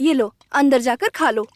ये लो, अंदर जाकर खा लो।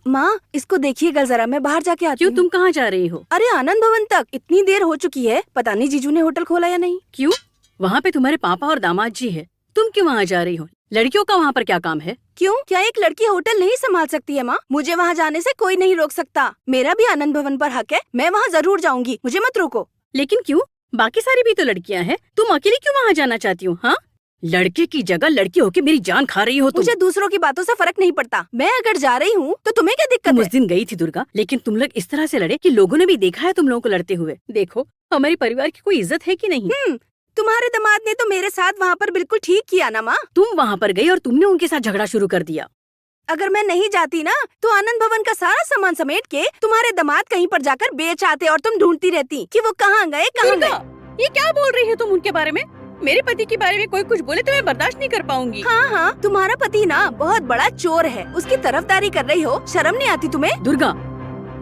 माँ, इसको देखिएगा जरा, मैं बाहर जाके आती क्यों, हूँ। तुम कहाँ जा रही हो? अरे आनंद भवन तक, इतनी देर हो चुकी है, पता नहीं जीजू ने होटल खोला या नहीं। क्यों? वहाँ पे तुम्हारे पापा और दामाद जी है, तुम क्यों वहाँ जा रही हो? लड़कियों का वहाँ पर क्या काम है? क्यों, क्या एक लड़की होटल नहीं संभाल सकती है माँ? मुझे वहाँ जाने से कोई नहीं रोक सकता। मेरा भी आनंद भवन पर हक है, मैं वहाँ जरूर जाऊंगी, मुझे मत रोको। लेकिन क्यों, बाकी सारी भी तो लड़कियाँ हैं, तुम अकेली क्यों वहाँ जाना चाहती हो? हाँ, लड़के की जगह लड़की होके मेरी जान खा रही हो तुम। मुझे दूसरों की बातों से फर्क नहीं पड़ता। मैं अगर जा रही हूँ तो तुम्हें क्या दिक्कत तुम है? उस दिन गई थी दुर्गा, लेकिन तुम लोग इस तरह से लड़े कि लोगों ने भी देखा है तुम लोगों को लड़ते हुए। देखो, हमारे परिवार की कोई इज्जत है कि नहीं? तुम्हारे दामाद ने तो मेरे साथ वहाँ पर बिल्कुल ठीक किया ना माँ। तुम वहाँ पर गई और तुमने उनके साथ झगड़ा शुरू कर दिया। अगर मैं नहीं जाती ना तो आनंद भवन का सारा सामान समेट के तुम्हारे दामाद कहीं पर जाकर बेच आते और तुम ढूंढती रहती कि वो कहाँ गए कहाँ गए। ये क्या बोल रही है तुम उनके बारे में? मेरे पति के बारे में कोई कुछ बोले तो मैं बर्दाश्त नहीं कर पाऊंगी। हाँ, तुम्हारा पति ना बहुत बड़ा चोर है, उसकी तरफदारी कर रही हो, शर्म नहीं आती तुम्हें? दुर्गा,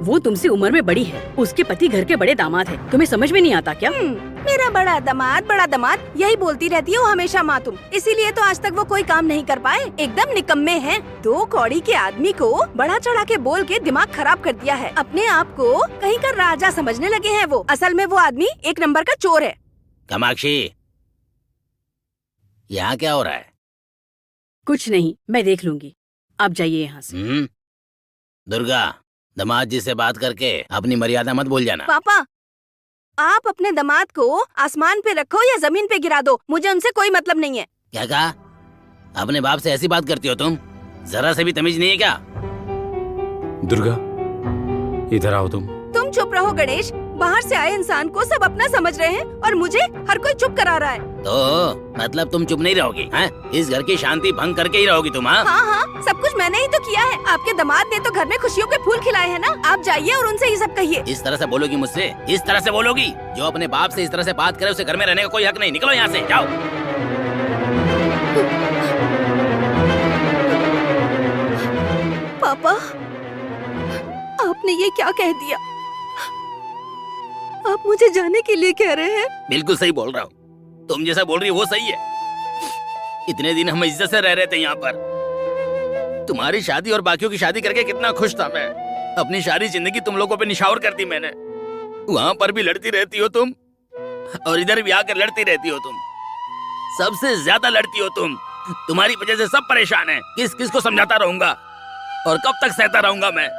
वो तुमसे उम्र में बड़ी है, उसके पति घर के बड़े दामाद है, तुम्हें समझ में नहीं आता क्या? मेरा बड़ा दामाद, यही बोलती रहती हो हमेशा माँ तुम। इसीलिए तो आज तक वो कोई काम नहीं कर पाए, एकदम निकम्मे हैं। 2 कौड़ी के आदमी को बढ़ा चढ़ा के बोल के दिमाग खराब कर दिया है। अपने आप को कहीं का राजा समझने लगे हैं वो। असल में वो आदमी 1 नंबर का चोर है। कामाक्षी, यहाँ क्या हो रहा है? कुछ नहीं, मैं देख लूंगी, आप जाइए यहाँ से। दुर्गा, दामाद जी से बात करके अपनी मर्यादा मत भूल जाना। पापा, आप अपने दामाद को आसमान पे रखो या जमीन पे गिरा दो, मुझे उनसे कोई मतलब नहीं है। क्या कहा? अपने बाप से ऐसी बात करती हो तुम? जरा से भी तमीज नहीं है क्या? दुर्गा, इधर आओ तुम। तुम चुप रहो गणेश, बाहर से आए इंसान को सब अपना समझ रहे हैं और मुझे हर कोई चुप करा रहा है। तो मतलब तुम चुप नहीं रहोगी? हैं? इस घर की शांति भंग करके ही रहोगी तुम? हाँ, सब कुछ मैंने ही तो किया है। आपके दामाद ने तो घर में खुशियों के फूल खिलाए हैं ना। आप जाइए और उनसे ये सब कहिए। इस तरह से बोलोगी मुझसे? इस तरह से बोलोगी? जो अपने बाप से इस तरह से बात करे उसे घर में रहने का कोई हक नहीं। निकलो यहाँ से, जाओ। पापा, आपने ये क्या कह दिया? आप मुझे जाने के लिए कह रहे हैं? बिल्कुल सही बोल रहा हूँ। तुम जैसा बोल रही हो वो सही है। इतने दिन हम इज्जत से रह रहे थे यहाँ पर। तुम्हारी शादी और बाकियों की शादी करके कितना खुश था मैं। अपनी सारी जिंदगी तुम लोगों पे निछावर कर दी मैंने। वहाँ पर भी लड़ती रहती हो तुम और इधर भी आकर लड़ती रहती हो तुम। सबसे ज्यादा लड़ती हो तुम। तुम्हारी वजह से सब परेशान हैं। किस किस को समझाता रहूंगा और कब तक सहता रहूंगा मैं?